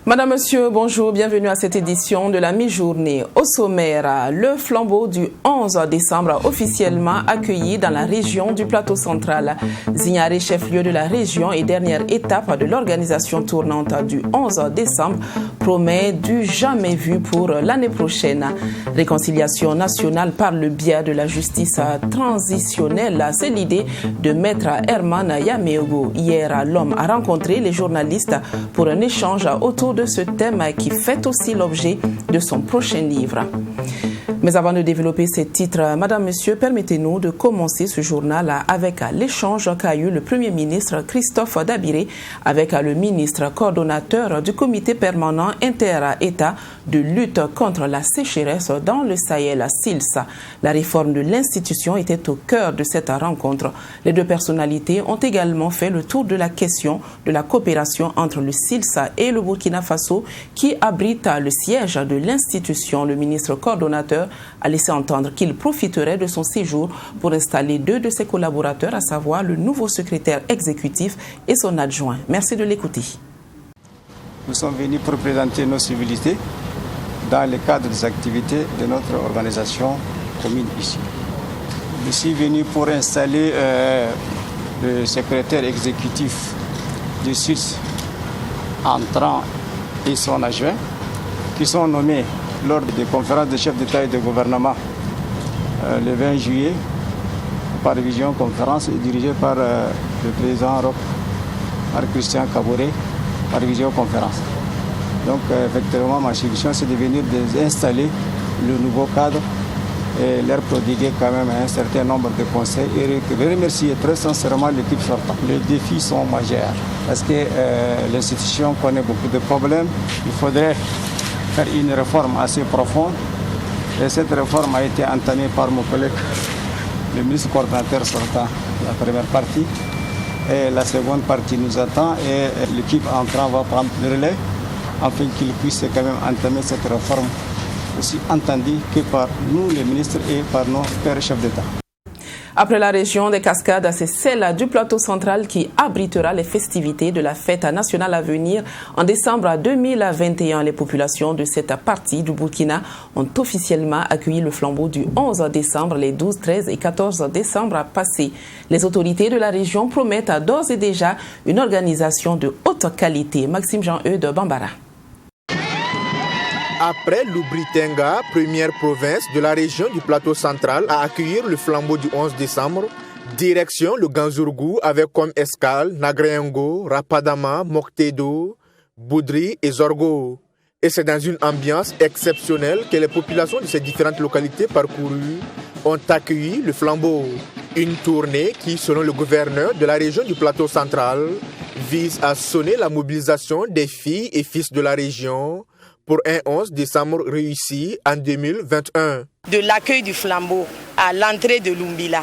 Madame, Monsieur, bonjour, bienvenue à cette édition de la mi-journée. Au sommaire, le flambeau du 11 décembre officiellement accueilli dans la région du Plateau central. Zignaré, chef-lieu de la région et dernière étape de l'organisation tournante du 11 décembre, promet du jamais vu pour l'année prochaine. Réconciliation nationale par le biais de la justice transitionnelle, c'est l'idée de Maître Herman Yameogo. Hier, l'homme a rencontré les journalistes pour un échange autour de ce thème qui fait aussi l'objet de son prochain livre. Mais avant de développer ces titres, Madame, Monsieur, permettez-nous de commencer ce journal avec l'échange qu'a eu le Premier ministre Christophe Dabiré avec le ministre coordonnateur du comité permanent inter-État de lutte contre la sécheresse dans le Sahel, SILS. La réforme de l'institution était au cœur de cette rencontre. Les deux personnalités ont également fait le tour de la question de la coopération entre le SILS et le Burkina Faso qui abrite le siège de l'institution. Le ministre coordonnateur a laissé entendre qu'il profiterait de son séjour pour installer deux de ses collaborateurs, à savoir le nouveau secrétaire exécutif et son adjoint. Merci de l'écouter. Nous sommes venus pour présenter nos civilités dans le cadre des activités de notre organisation commune ici. Je suis venu pour installer le secrétaire exécutif du SILS entrant et son adjoint qui sont nommés lors des conférences des chefs d'État et de gouvernement le 20 juillet par visioconférence dirigée par le président Roch, par Christian Kaboré, par visioconférence. Donc effectivement ma solution c'est de venir installer le nouveau cadre et leur prodiguer quand même un certain nombre de conseils et remercier très sincèrement l'équipe sortante. Les défis sont majeurs parce que l'institution connaît beaucoup de problèmes. Il faudrait faire une réforme assez profonde et cette réforme a été entamée par mon collègue, le ministre coordinateur sortant, la première partie et la seconde partie nous attend et l'équipe entrant va prendre le relais afin qu'il puisse quand même entamer cette réforme aussi entendue que par nous les ministres et par nos pères chefs d'État. Après la région des Cascades, c'est celle du Plateau central qui abritera les festivités de la fête nationale à venir en décembre 2021. Les populations de cette partie du Burkina ont officiellement accueilli le flambeau du 11 décembre, les 12, 13 et 14 décembre passés. Les autorités de la région promettent d'ores et déjà une organisation de haute qualité. Maxime Jean-Eudes Bambara. Après l'Oubri-Tenga, première province de la région du Plateau central à accueillir le flambeau du 11 décembre, direction le Ganzourgou avec comme escale Nagrengo, Rapadama, Moktedo, Boudri et Zorgo. Et c'est dans une ambiance exceptionnelle que les populations de ces différentes localités parcourues ont accueilli le flambeau. Une tournée qui, selon le gouverneur de la région du Plateau central, vise à sonner la mobilisation des filles et fils de la région pour un 11 décembre réussi en 2021. De l'accueil du flambeau à l'entrée de Lumbila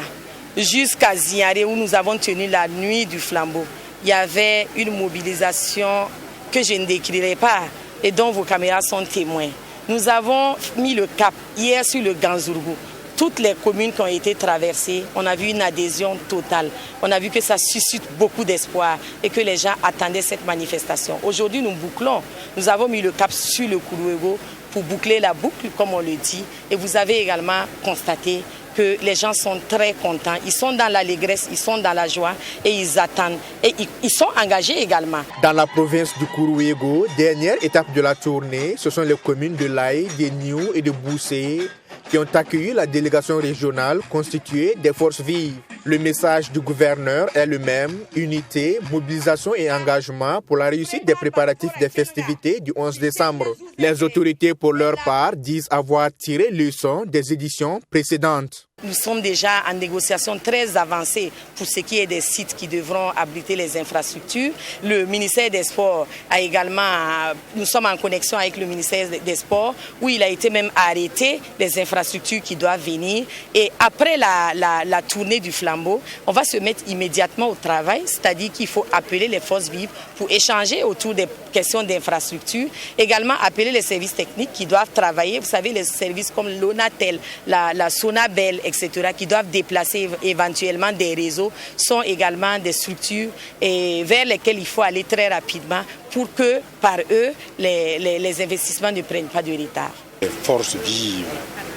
jusqu'à Zignaré où nous avons tenu la nuit du flambeau, il y avait une mobilisation que je ne décrirai pas et dont vos caméras sont témoins. Nous avons mis le cap hier sur le Ganzourgou. Toutes les communes qui ont été traversées, on a vu une adhésion totale. On a vu que ça suscite beaucoup d'espoir et que les gens attendaient cette manifestation. Aujourd'hui, nous bouclons. Nous avons mis le cap sur le Kourouego pour boucler la boucle, comme on le dit. Et vous avez également constaté que les gens sont très contents. Ils sont dans l'allégresse, ils sont dans la joie et ils attendent. Et ils sont engagés également. Dans la province du Kourouego, dernière étape de la tournée, ce sont les communes de Laye, de Niou et de Boussé qui ont accueilli la délégation régionale constituée des forces vives. Le message du gouverneur est le même, unité, mobilisation et engagement pour la réussite des préparatifs des festivités du 11 décembre. Les autorités, pour leur part, disent avoir tiré leçon des éditions précédentes. Nous sommes déjà en négociation très avancée pour ce qui est des sites qui devront abriter les infrastructures. Le ministère des Sports a également, nous sommes en connexion avec le ministère des Sports où il a été même arrêté les infrastructures qui doivent venir. Et après la tournée du flambeau, on va se mettre immédiatement au travail, c'est-à-dire qu'il faut appeler les forces vives pour échanger autour des questions d'infrastructure. Également appeler les services techniques qui doivent travailler, vous savez, les services comme l'ONATEL, la Sonabel, etc., qui doivent déplacer éventuellement des réseaux, sont également des structures vers lesquelles il faut aller très rapidement pour que, par eux, les investissements ne prennent pas de retard. Les forces vives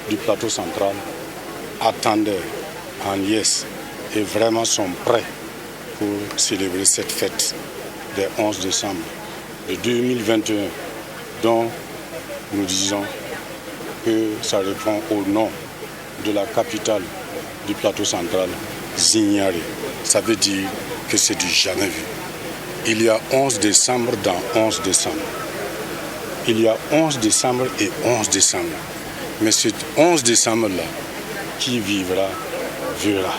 du plateau central attendaient en liesse et vraiment sont prêts pour célébrer cette fête des 11 décembre de 2021, dont nous disons que ça répond au nom de la capitale du plateau central, Zignare. Ça veut dire que c'est du jamais vu. Il y a 11 décembre dans 11 décembre. Il y a 11 décembre et 11 décembre. Mais c'est 11 décembre-là qui vivra, verra.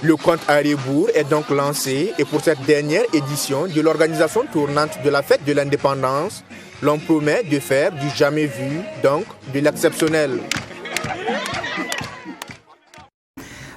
Le compte à rebours est donc lancé et pour cette dernière édition de l'organisation tournante de la fête de l'indépendance, l'on promet de faire du jamais vu, donc de l'exceptionnel.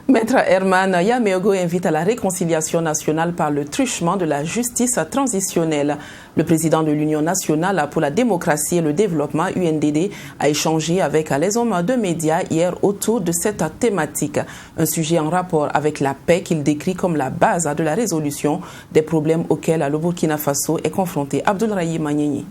Maître Herman Yameogo invite à la réconciliation nationale par le truchement de la justice transitionnelle. Le président de l'Union nationale pour la démocratie et le développement, UNDD, a échangé avec les hommes de médias hier autour de cette thématique. Un sujet en rapport avec la paix qu'il décrit comme la base de la résolution des problèmes auxquels le Burkina Faso est confronté. Abdoulaye Magneni.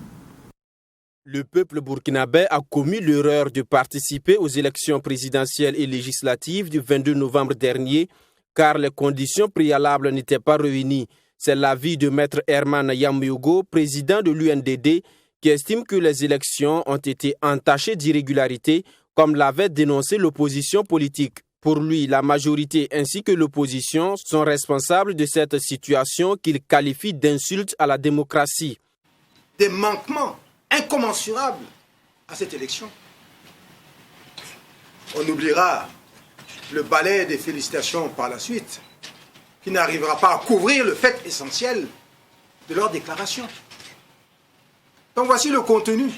Le peuple burkinabé a commis l'erreur de participer aux élections présidentielles et législatives du 22 novembre dernier, car les conditions préalables n'étaient pas réunies. C'est l'avis de Maître Herman Yameogo, président de l'UNDD, qui estime que les élections ont été entachées d'irrégularités, comme l'avait dénoncé l'opposition politique. Pour lui, la majorité ainsi que l'opposition sont responsables de cette situation qu'il qualifie d'insulte à la démocratie. Des manquements incommensurables à cette élection. On oubliera le balai des félicitations par la suite, qui n'arrivera pas à couvrir le fait essentiel de leur déclaration. Donc voici le contenu.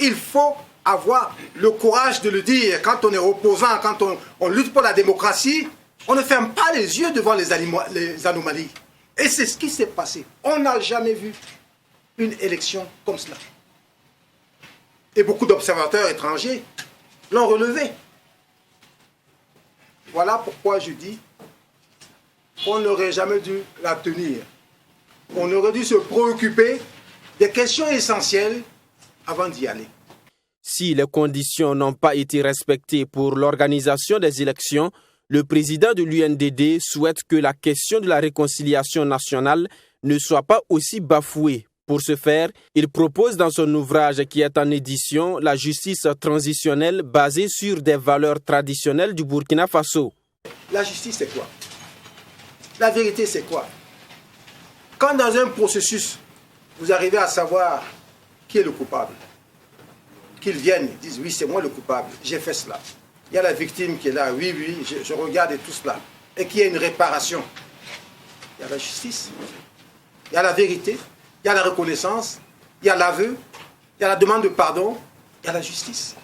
Il faut avoir le courage de le dire. Quand on est opposant, quand on lutte pour la démocratie, on ne ferme pas les yeux devant les anomalies. Et c'est ce qui s'est passé. On n'a jamais vu une élection comme cela. Et beaucoup d'observateurs étrangers l'ont relevé. Voilà pourquoi je dis qu'on n'aurait jamais dû la tenir. On aurait dû se préoccuper des questions essentielles avant d'y aller. Si les conditions n'ont pas été respectées pour l'organisation des élections, le président de l'UNDD souhaite que la question de la réconciliation nationale ne soit pas aussi bafouée. Pour ce faire, il propose dans son ouvrage qui est en édition la justice transitionnelle basée sur des valeurs traditionnelles du Burkina Faso. La justice, c'est quoi? La vérité, c'est quoi? Quand dans un processus, vous arrivez à savoir qui est le coupable, qu'ils viennent, ils disent oui, c'est moi le coupable, j'ai fait cela. Il y a la victime qui est là, oui, je regarde et tout cela. Et qu'il y a une réparation. Il y a la justice, il y a la vérité. Il y a la reconnaissance, il y a l'aveu, il y a la demande de pardon, il y a la justice.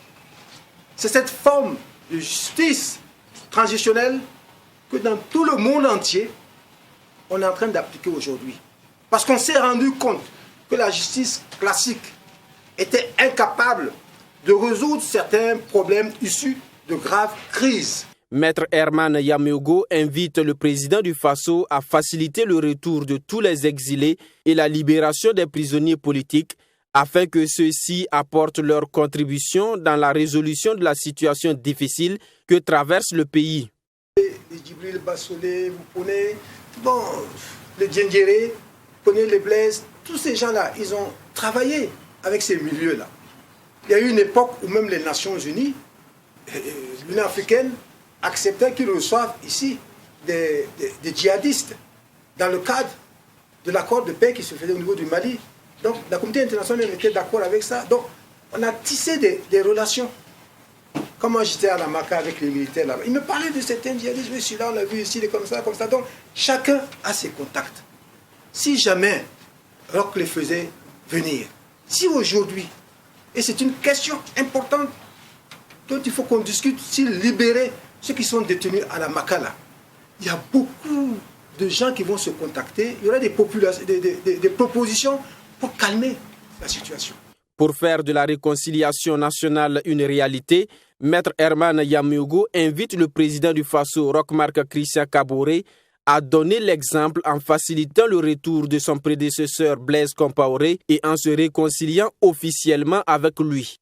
C'est cette forme de justice transitionnelle que dans tout le monde entier, on est en train d'appliquer aujourd'hui. Parce qu'on s'est rendu compte que la justice classique était incapable de résoudre certains problèmes issus de graves crises. Maître Herman Yameogo invite le président du Faso à faciliter le retour de tous les exilés et la libération des prisonniers politiques afin que ceux-ci apportent leur contribution dans la résolution de la situation difficile que traverse le pays. Les Djibril Bassolé, vous prenez les Djendjéré, vous prenez les Blaise, tous ces gens-là, ils ont travaillé avec ces milieux-là. Il y a eu une époque où même les Nations Unies, l'Union africaine, acceptaient qu'ils reçoivent ici des djihadistes dans le cadre de l'accord de paix qui se faisait au niveau du Mali. Donc la communauté internationale était d'accord avec ça. Donc on a tissé des relations. Comme moi j'étais à la Maka avec les militaires là-bas, ils me parlaient de certains djihadistes, oui, celui-là on l'a vu ici, il est comme ça, comme ça. Donc chacun a ses contacts. Si jamais Roch les faisait venir, si aujourd'hui, et c'est une question importante dont il faut qu'on discute, s'ils libéraient ceux qui sont détenus à la Maka là, il y a beaucoup de gens qui vont se contacter, il y aura des propositions pour calmer la situation. Pour faire de la réconciliation nationale une réalité, Maître Herman Yamougou invite le président du Faso, Roch Marc Christian Kaboré, a donné l'exemple en facilitant le retour de son prédécesseur Blaise Compaoré et en se réconciliant officiellement avec lui.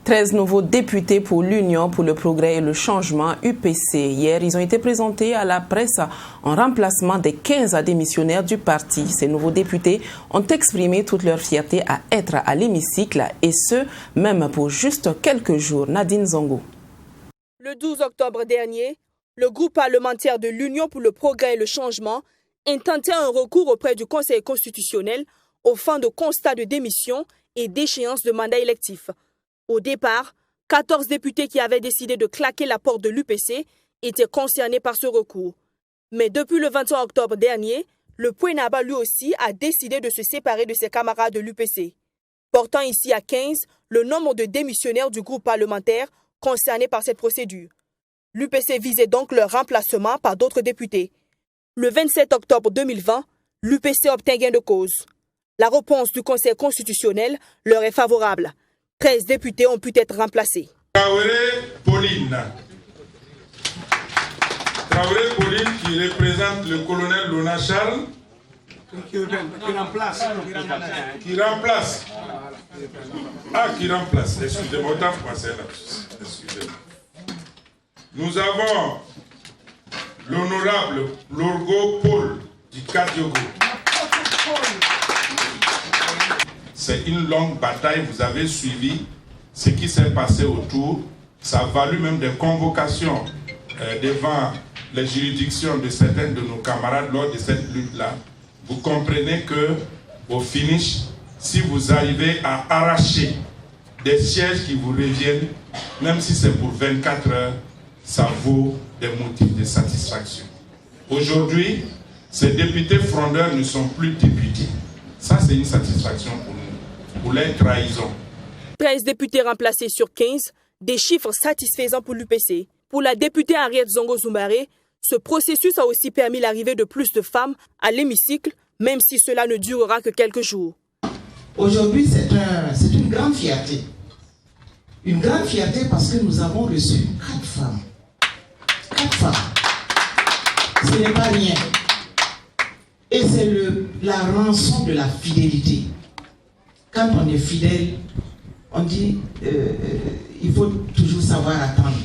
13 nouveaux députés pour l'Union pour le progrès et le changement UPC. Hier, ils ont été présentés à la presse en remplacement des 15 démissionnaires du parti. Ces nouveaux députés ont exprimé toute leur fierté à être à l'hémicycle et ce, même pour juste quelques jours. Nadine Zongo. Le 12 octobre dernier, le groupe parlementaire de l'Union pour le progrès et le changement intentait un recours auprès du Conseil constitutionnel aux fins de constat de démission et d'échéance de mandat électif. Au départ, 14 députés qui avaient décidé de claquer la porte de l'UPC étaient concernés par ce recours. Mais depuis le 21 octobre dernier, le Pouénaba lui aussi a décidé de se séparer de ses camarades de l'UPC, portant ici à 15 le nombre de démissionnaires du groupe parlementaire concernés par cette procédure. L'UPC visait donc leur remplacement par d'autres députés. Le 27 octobre 2020, l'UPC obtint gain de cause. La réponse du Conseil constitutionnel leur est favorable. 13 députés ont pu être remplacés. Traoré Pauline qui représente le colonel Lona Charles. Qui remplace. Excusez-moi, autant passer là. Excusez-moi. Nous avons l'honorable Lorgo Paul du Kadiogo. C'est une longue bataille, vous avez suivi ce qui s'est passé autour. Ça a valu même des convocations devant les juridictions de certains de nos camarades lors de cette lutte-là. Vous comprenez que au finish, si vous arrivez à arracher des sièges qui vous reviennent, même si c'est pour 24 heures, ça vaut des motifs de satisfaction. Aujourd'hui, ces députés frondeurs ne sont plus députés. Ça, c'est une satisfaction pour nous. Pour les trahisons. 13 députés remplacés sur 15, des chiffres satisfaisants pour l'UPC. Pour la députée Henriette Zongo Zoumaré, ce processus a aussi permis l'arrivée de plus de femmes à l'hémicycle, même si cela ne durera que quelques jours. Aujourd'hui, c'est une grande fierté. Une grande fierté parce que nous avons reçu 4 femmes. 4 femmes. Ce n'est pas rien. Et c'est la rançon de la fidélité. Quand on est fidèle, on dit il faut toujours savoir attendre.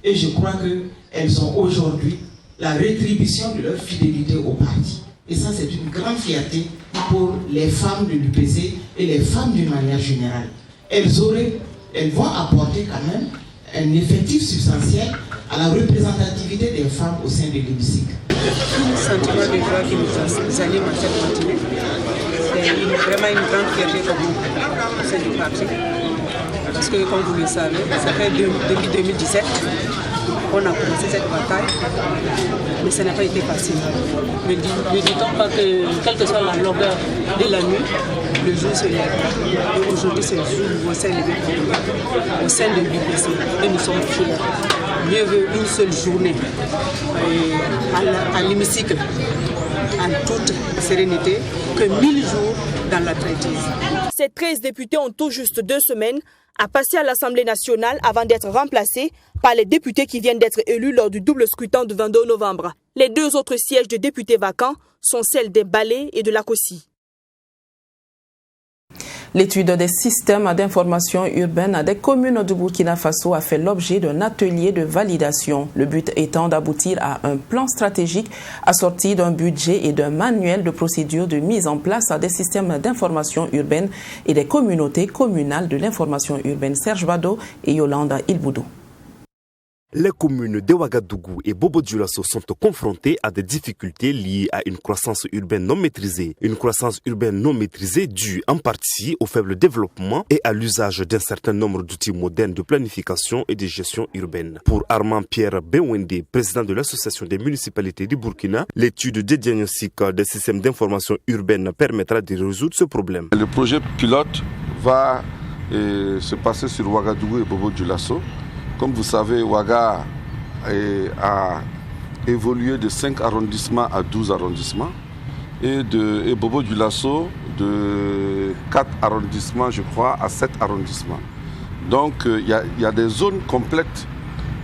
Et je crois qu'elles ont aujourd'hui la rétribution de leur fidélité au parti. Et ça, c'est une grande fierté pour les femmes de l'UPC et les femmes d'une manière générale. Elles vont apporter quand même un effectif substantiel à la représentativité des femmes au sein de l'hémicycle. Un sentiment de joie qui nous anime à cette matinée. C'est vraiment une grande fierté pour nous, au sein du parti. Parce que, comme vous le savez, ça fait depuis 2017 qu'on a commencé cette bataille, mais ça n'a pas été facile. Ne dit-on pas que, quelle que soit la longueur de la nuit, le jour se lève. Et aujourd'hui, c'est le jour où on s'est levé pour nous, au sein de l'UPC. Et nous sommes fiers. Mieux vaut une seule journée à l'hémicycle, en toute sérénité, que 1000 jours dans la traîtrise. Ces 13 députés ont tout juste 2 semaines à passer à l'Assemblée nationale avant d'être remplacés par les députés qui viennent d'être élus lors du double scrutin du 22 novembre. Les 2 autres sièges de députés vacants sont celles des Balais et de l'Akossi. L'étude des systèmes d'information urbaine des communes du Burkina Faso a fait l'objet d'un atelier de validation. Le but étant d'aboutir à un plan stratégique assorti d'un budget et d'un manuel de procédure de mise en place des systèmes d'information urbaine et des communautés communales de l'information urbaine. Serge Bado et Yolanda Ilboudou. Les communes de Ouagadougou et Bobo-Dioulasso sont confrontées à des difficultés liées à une croissance urbaine non maîtrisée. Une croissance urbaine non maîtrisée due en partie au faible développement et à l'usage d'un certain nombre d'outils modernes de planification et de gestion urbaine. Pour Armand Pierre Bewende, président de l'Association des municipalités du Burkina, l'étude des diagnostics des systèmes d'information urbaine permettra de résoudre ce problème. Le projet pilote va se passer sur Ouagadougou et Bobo-Dioulasso. Comme vous savez, Ouaga a évolué de 5 arrondissements à 12 arrondissements et Bobo-Dioulasso de 4 arrondissements, je crois, à 7 arrondissements. Donc il y a des zones complètes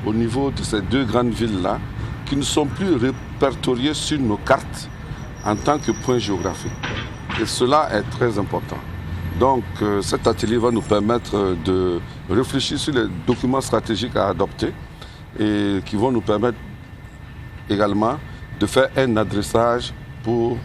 au niveau de ces deux grandes villes-là qui ne sont plus répertoriées sur nos cartes en tant que point géographique. Et cela est très important. Donc cet atelier va nous permettre de réfléchir sur les documents stratégiques à adopter et qui vont nous permettre également de faire un adressage pour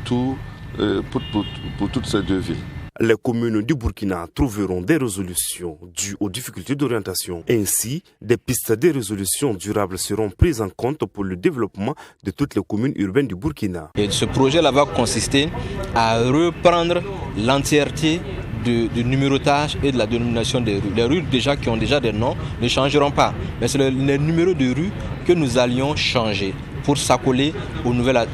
toutes ces deux villes. Les communes du Burkina trouveront des résolutions dues aux difficultés d'orientation. Ainsi, des pistes de résolution durables seront prises en compte pour le développement de toutes les communes urbaines du Burkina. Et ce projet-là va consister à reprendre l'entièreté du numérotage et de la dénomination des rues. Les rues déjà qui ont déjà des noms ne changeront pas, mais c'est les numéros de rues que nous allions changer pour s'accoler aux nouvelles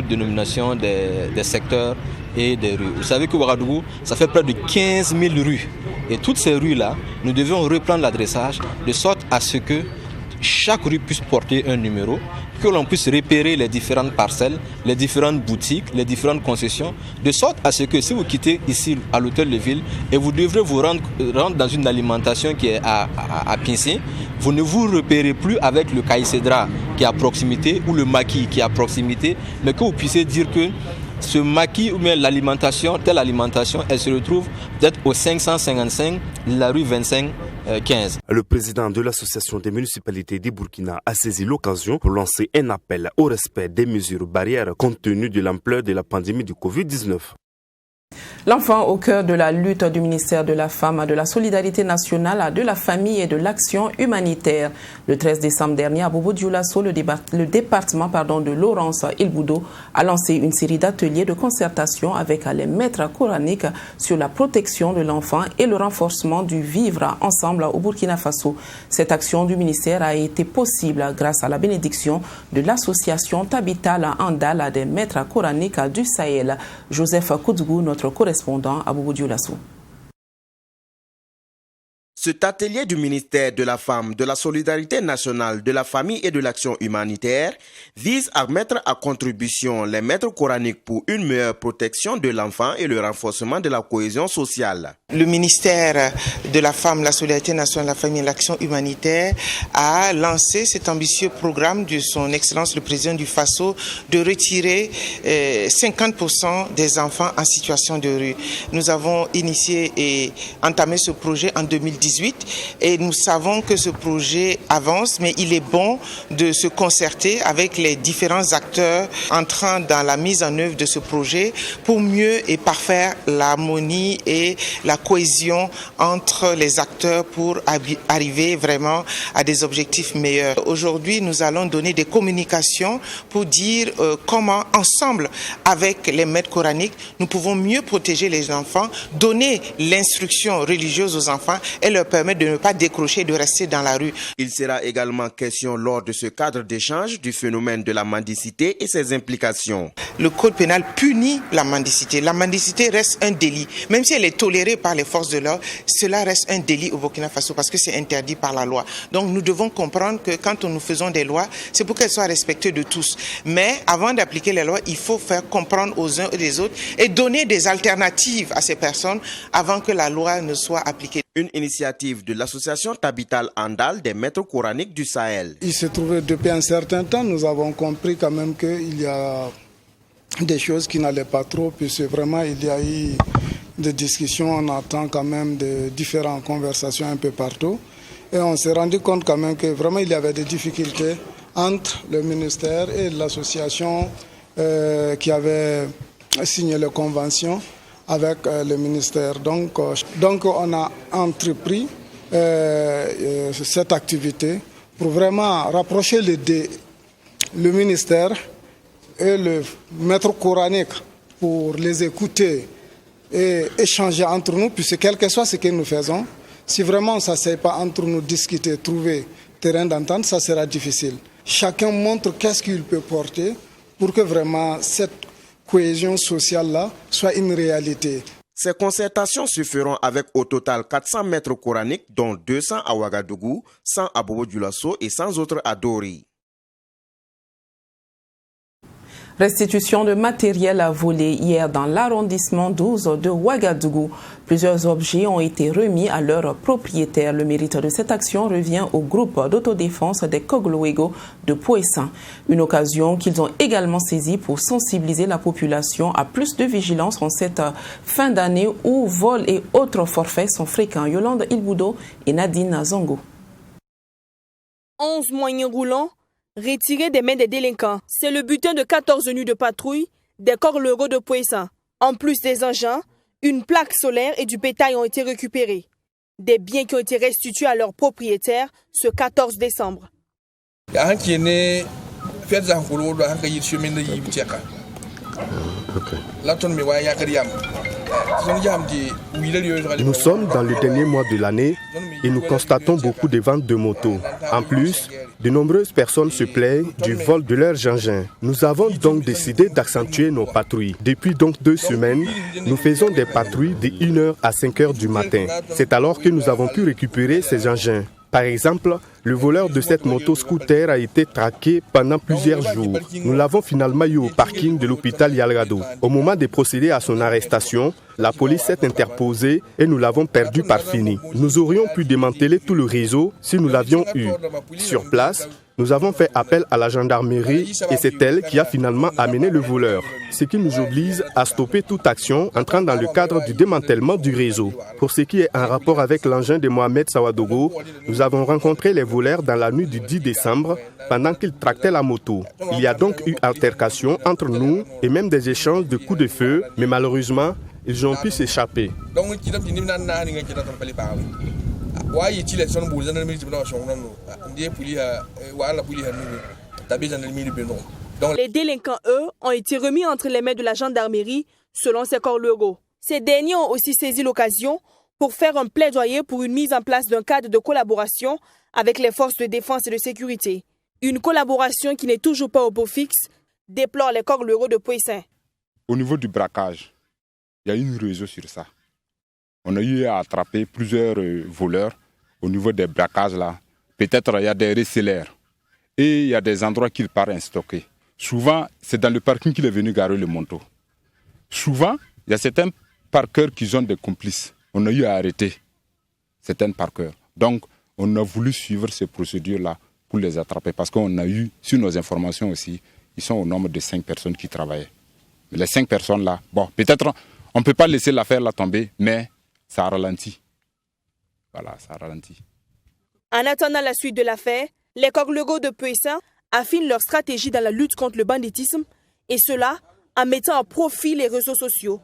dénominations des secteurs et des rues. Vous savez que Ouagadougou, ça fait près de 15 000 rues. Et toutes ces rues-là, nous devions reprendre l'adressage de sorte à ce que chaque rue puisse porter un numéro, que l'on puisse repérer les différentes parcelles, les différentes boutiques, les différentes concessions, de sorte à ce que si vous quittez ici à l'hôtel de ville et vous devrez vous rendre dans une alimentation qui est à Pincé, vous ne vous repérez plus avec le Caïcédra qui est à proximité ou le maquis qui est à proximité, mais que vous puissiez dire que ce maquis ou bien l'alimentation, telle alimentation, elle se retrouve peut-être au 555 de la rue 25-15. Le président de l'Association des municipalités du Burkina a saisi l'occasion pour lancer un appel au respect des mesures barrières compte tenu de l'ampleur de la pandémie du Covid-19. L'enfant au cœur de la lutte du ministère de la Femme, de la Solidarité nationale, de la Famille et de l'Action humanitaire. Le 13 décembre dernier, à Bobo-Dioulasso, le département de Laurence Ilboudo a lancé une série d'ateliers de concertation avec les maîtres coraniques sur la protection de l'enfant et le renforcement du vivre ensemble au Burkina Faso. Cette action du ministère a été possible grâce à la bénédiction de l'association Tabital Andal des maîtres coraniques du Sahel. Joseph Koudzgou, notre correspondant à Bobo-Dioulasso. Cet atelier du ministère de la Femme, de la Solidarité nationale, de la Famille et de l'Action humanitaire vise à mettre à contribution les maîtres coraniques pour une meilleure protection de l'enfant et le renforcement de la cohésion sociale. Le ministère de la Femme, la Solidarité nationale, la Famille et l'Action humanitaire a lancé cet ambitieux programme de son Excellence le Président du Faso de retirer 50% des enfants en situation de rue. Nous avons initié et entamé ce projet en 2018 et nous savons que ce projet avance, mais il est bon de se concerter avec les différents acteurs entrant dans la mise en œuvre de ce projet pour mieux et parfaire l'harmonie et la cohésion entre les acteurs pour arriver vraiment à des objectifs meilleurs. Aujourd'hui, nous allons donner des communications pour dire comment ensemble avec les maîtres coraniques, nous pouvons mieux protéger les enfants, donner l'instruction religieuse aux enfants et leur permettre de ne pas décrocher et de rester dans la rue. Il sera également question lors de ce cadre d'échange du phénomène de la mendicité et ses implications. Le code pénal punit la mendicité. La mendicité reste un délit. Même si elle est tolérée par les forces de l'ordre, cela reste un délit au Burkina Faso parce que c'est interdit par la loi. Donc nous devons comprendre que quand nous faisons des lois, c'est pour qu'elles soient respectées de tous. Mais avant d'appliquer les lois, il faut faire comprendre aux uns et aux autres et donner des alternatives à ces personnes avant que la loi ne soit appliquée. Une initiative de l'association Tabital Andal des maîtres coraniques du Sahel. Il se trouvait depuis un certain temps, nous avons compris quand même qu'il y a des choses qui n'allaient pas trop, puisque vraiment il y a eu des discussions, on attend quand même de différentes conversations un peu partout. Et on s'est rendu compte quand même que vraiment il y avait des difficultés entre le ministère et l'association qui avait signé la convention avec le ministère. Donc on a entrepris cette activité pour vraiment rapprocher le ministère et le maître coranique pour les écouter et échanger entre nous, puisque quel que soit ce que nous faisons, si vraiment on ne s'assied pas entre nous, discuter, trouver terrain d'entente, ça sera difficile. Chacun montre qu'est-ce qu'il peut porter pour que vraiment cette cohésion sociale-là soit une réalité. Ces concertations se feront avec au total 400 maîtres coraniques, dont 200 à Ouagadougou, 100 à Bobo-Dioulasso et 100 autres à Dori. Restitution de matériel volé hier dans l'arrondissement 12 de Ouagadougou. Plusieurs objets ont été remis à leurs propriétaires. Le mérite de cette action revient au groupe d'autodéfense des Kogloego de Poessin. Une occasion qu'ils ont également saisie pour sensibiliser la population à plus de vigilance en cette fin d'année où vols et autres forfaits sont fréquents. Yolande Ilboudo et Nadine Zongo. 11 moyens roulants retirés des mains des délinquants. C'est le butin de 14 nuits de patrouille des Kogloego de Poessin. En plus des engins, une plaque solaire et du bétail ont été récupérés. Des biens qui ont été restitués à leurs propriétaires ce 14 décembre. Nous sommes dans le dernier mois de l'année et nous constatons beaucoup de ventes de motos. En plus, de nombreuses personnes se plaignent du vol de leurs engins. Nous avons donc décidé d'accentuer nos patrouilles. Depuis donc 2 semaines, nous faisons des patrouilles de 1h à 5h du matin. C'est alors que nous avons pu récupérer ces engins. Par exemple, le voleur de cette moto-scooter a été traqué pendant plusieurs jours. Nous l'avons finalement eu au parking de l'hôpital Yalgado. Au moment de procéder à son arrestation, la police s'est interposée et nous l'avons perdu par fini. Nous aurions pu démanteler tout le réseau si nous l'avions eu. Sur place, nous avons fait appel à la gendarmerie et c'est elle qui a finalement amené le voleur. Ce qui nous oblige à stopper toute action entrant dans le cadre du démantèlement du réseau. Pour ce qui est en rapport avec l'engin de Mohamed Sawadogo, nous avons rencontré les voleurs dans la nuit du 10 décembre pendant qu'ils tractaient la moto. Il y a donc eu altercation entre nous et même des échanges de coups de feu, mais malheureusement, ils ont pu s'échapper. Les délinquants, eux, ont été remis entre les mains de la gendarmerie, selon ces Kogloego. Ces derniers ont aussi saisi l'occasion pour faire un plaidoyer pour une mise en place d'un cadre de collaboration avec les forces de défense et de sécurité. Une collaboration qui n'est toujours pas au beau fixe, déplorent les Kogloego de Poessin. Au niveau du braquage, il y a une réseau sur ça. On a eu à attraper plusieurs voleurs au niveau des braquages là. Peut-être il y a des receleurs et il y a des endroits qu'il part stocker. Souvent, c'est dans le parking qu'il est venu garer le manteau. Souvent, il y a certains parqueurs qui ont des complices. On a eu à arrêter certains parqueurs. Donc, on a voulu suivre ces procédures-là pour les attraper parce qu'on a eu, sur nos informations aussi, ils sont au nombre de 5 personnes qui travaillaient. Mais les 5 personnes-là, bon, peut-être on ne peut pas laisser l'affaire là tomber, mais ça ralentit. Voilà, ça ralentit. En attendant la suite de l'affaire, les Kogloego de Poessin affinent leur stratégie dans la lutte contre le banditisme, et cela en mettant à profit les réseaux sociaux.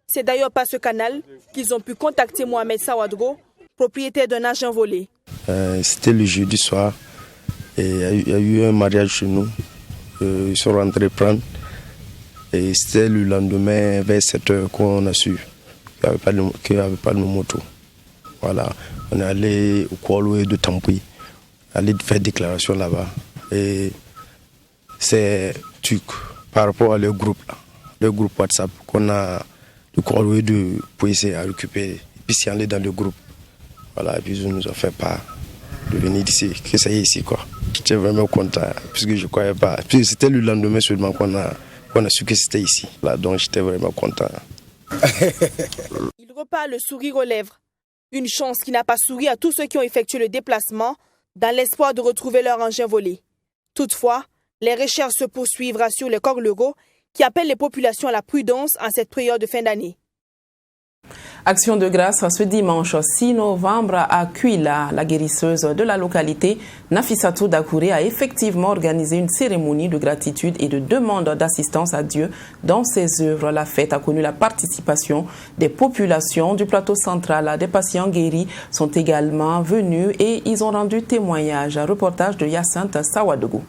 C'est d'ailleurs par ce canal qu'ils ont pu contacter Mohamed Sawadogo, propriétaire d'un engin volé. C'était le jeudi soir, et il y a eu un mariage chez nous. Ils sont rentrés prendre, et c'était le lendemain, vers 7h, qu'on a su qu'il n'y avait pas de moto. Voilà, on est allé au Kogloego de Tampoui, aller faire déclaration là-bas. Et c'est par rapport à le groupe WhatsApp qu'on a le Kogloego de Poessin à récupérer. Et puis c'est allé dans le groupe. Voilà, et puis ils nous ont fait part de venir d'ici, que ça y est ici quoi. J'étais vraiment content, puisque je ne croyais pas. Puis c'était le lendemain seulement qu'on a su que c'était ici. Là, donc j'étais vraiment content. Il repart le sourire aux lèvres. Une chance qui n'a pas souri à tous ceux qui ont effectué le déplacement dans l'espoir de retrouver leur engin volé. Toutefois, les recherches se poursuivent, rassurent les Kogloego qui appellent les populations à la prudence en cette période de fin d'année. Action de grâce ce dimanche 6 novembre à Kuila. La guérisseuse de la localité, Nafissatou Dakouré, a effectivement organisé une cérémonie de gratitude et de demande d'assistance à Dieu dans ses œuvres. La fête a connu la participation des populations du plateau central. Des patients guéris sont également venus et ils ont rendu témoignage. Un reportage de Hyacinthe Sawadougou.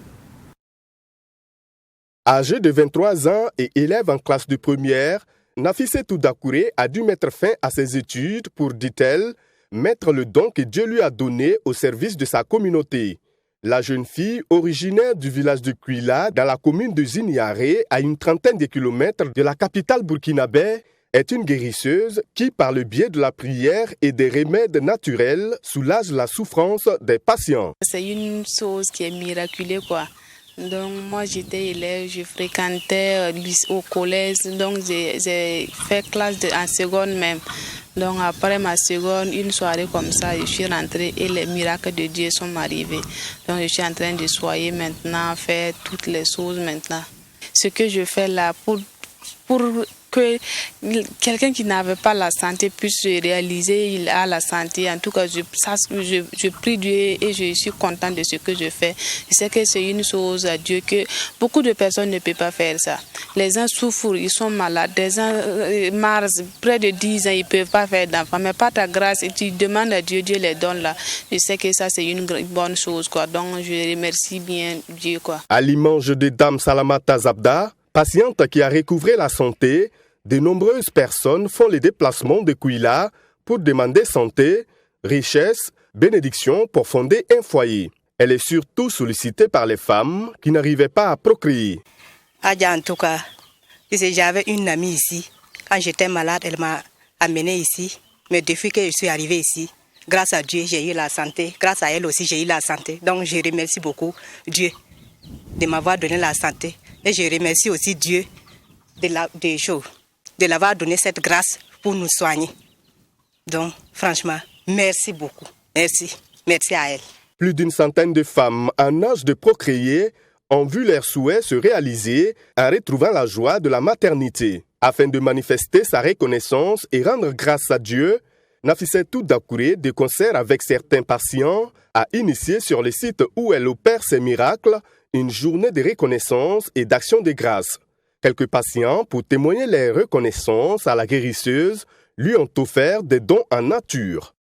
Âgé de 23 ans et élève en classe de première, Nafissatou Dakouré a dû mettre fin à ses études pour, dit-elle, mettre le don que Dieu lui a donné au service de sa communauté. La jeune fille, originaire du village de Kuila, dans la commune de Zignaré, à une trentaine de kilomètres de la capitale burkinabé, est une guérisseuse qui, par le biais de la prière et des remèdes naturels, soulage la souffrance des patients. C'est une chose qui est miraculeuse, quoi. Donc moi j'étais élève, je fréquentais au collège, donc j'ai fait classe en seconde même. Donc après ma seconde, une soirée comme ça, je suis rentrée et les miracles de Dieu sont arrivés. Donc je suis en train de soigner maintenant, faire toutes les choses maintenant. Ce que je fais là pour que quelqu'un qui n'avait pas la santé puisse se réaliser, il a la santé. En tout cas, je prie Dieu et je suis content de ce que je fais. Je sais que c'est une chose à Dieu que beaucoup de personnes ne peuvent pas faire ça. Les gens souffrent, ils sont malades. Des gens marrent, près de 10 ans, ils ne peuvent pas faire d'enfants. Mais par ta grâce, et tu demandes à Dieu, Dieu les donne là. Je sais que ça, c'est une bonne chose, quoi. Donc, je remercie bien Dieu, quoi. À l'image de Dame Salamata Zabda, patiente qui a recouvré la santé, de nombreuses personnes font les déplacements de Kuila pour demander santé, richesse, bénédiction pour fonder un foyer. Elle est surtout sollicitée par les femmes qui n'arrivaient pas à procréer. En tout cas, j'avais une amie ici. Quand j'étais malade, elle m'a amenée ici. Mais depuis que je suis arrivée ici, grâce à Dieu, j'ai eu la santé. Grâce à elle aussi, j'ai eu la santé. Donc je remercie beaucoup Dieu de m'avoir donné la santé. Et je remercie aussi Dieu de l'avoir donné cette grâce pour nous soigner. Donc, franchement, merci beaucoup. Merci. Merci à elle. Plus d'une centaine de femmes en âge de procréer ont vu leurs souhaits se réaliser en retrouvant la joie de la maternité. Afin de manifester sa reconnaissance et rendre grâce à Dieu, Nafissatou Dakouré, de concert avec certains patients, a initié sur le site où elle opère ses miracles une journée de reconnaissance et d'action de grâce. Quelques patients, pour témoigner leur reconnaissance à la guérisseuse, lui ont offert des dons en nature.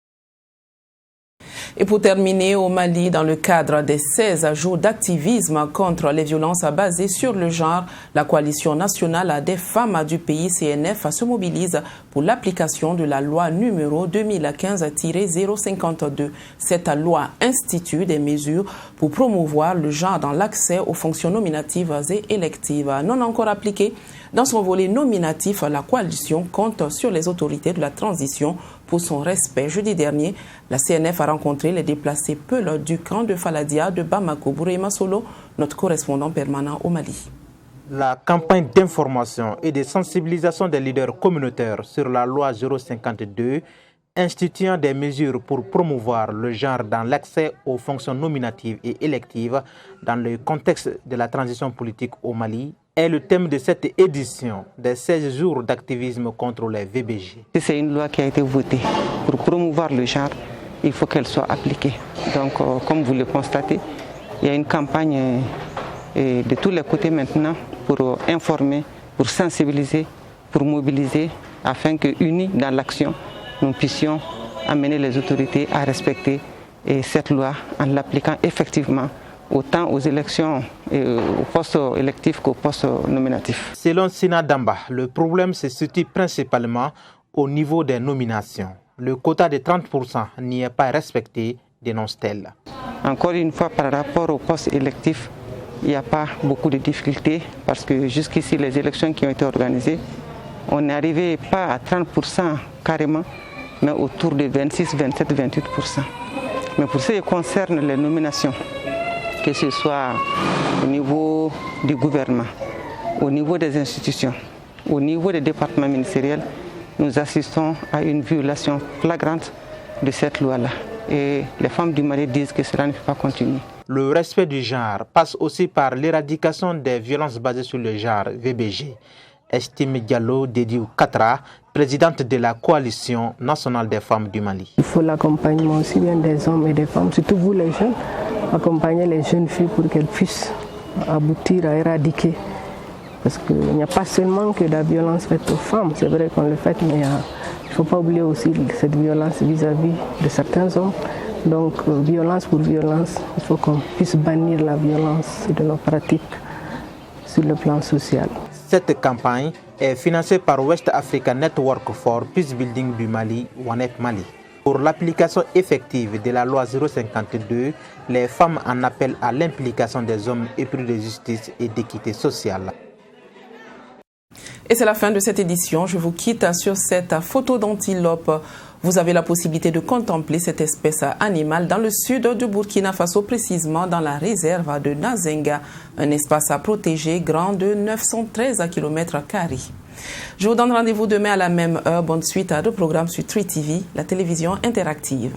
Et pour terminer, au Mali, dans le cadre des 16 jours d'activisme contre les violences basées sur le genre, la coalition nationale des femmes du pays CNF se mobilise pour l'application de la loi numéro 2015-052. Cette loi institue des mesures pour promouvoir le genre dans l'accès aux fonctions nominatives et électives. Non encore appliquées, dans son volet nominatif, la coalition compte sur les autorités de la transition pour son respect. Jeudi dernier, la CNF a rencontré les déplacés Peul du camp de Faladia de Bamako. Bourema Solo, notre correspondant permanent au Mali. La campagne d'information et de sensibilisation des leaders communautaires sur la loi 052 instituant des mesures pour promouvoir le genre dans l'accès aux fonctions nominatives et électives dans le contexte de la transition politique au Mali est le thème de cette édition des 16 jours d'activisme contre les VBG. C'est une loi qui a été votée pour promouvoir le genre, il faut qu'elle soit appliquée. Donc, comme vous le constatez, il y a une campagne de tous les côtés maintenant pour informer, pour sensibiliser, pour mobiliser, afin que, unis dans l'action, nous puissions amener les autorités à respecter cette loi en l'appliquant effectivement autant aux élections et aux postes électifs qu'aux postes nominatifs. Selon Sina Damba, le problème se situe principalement au niveau des nominations. Le quota de 30% n'y est pas respecté, dénonce-t-elle. Encore une fois, par rapport aux postes électifs, il n'y a pas beaucoup de difficultés parce que jusqu'ici, les élections qui ont été organisées, on n'est arrivé pas à 30% carrément, mais autour de 26, 27, 28%. Mais pour ce qui concerne les nominations, que ce soit au niveau du gouvernement, au niveau des institutions, au niveau des départements ministériels, nous assistons à une violation flagrante de cette loi-là. Et les femmes du Mali disent que cela ne peut pas continuer. Le respect du genre passe aussi par l'éradication des violences basées sur le genre, VBG. Estime Diallo Dediou Katra, présidente de la coalition nationale des femmes du Mali. Il faut l'accompagnement aussi bien des hommes et des femmes, surtout vous les jeunes, accompagner les jeunes filles pour qu'elles puissent aboutir à éradiquer. Parce qu'il n'y a pas seulement que la violence faite aux femmes, c'est vrai qu'on le fait, mais il ne faut pas oublier aussi cette violence vis-à-vis de certains hommes. Donc, violence pour violence, il faut qu'on puisse bannir la violence de nos pratiques sur le plan social. Cette campagne est financée par West Africa Network for Peace Building du Mali, WANEP Mali. Pour l'application effective de la loi 052, les femmes en appellent à l'implication des hommes épris de justice et d'équité sociale. Et c'est la fin de cette édition. Je vous quitte sur cette photo d'antilope. Vous avez la possibilité de contempler cette espèce animale dans le sud du Burkina Faso, précisément dans la réserve de Nazenga, un espace à protéger grand de 913 km². Je vous donne rendez-vous demain à la même heure. Bonne suite à deux programmes sur 3TV, la télévision interactive.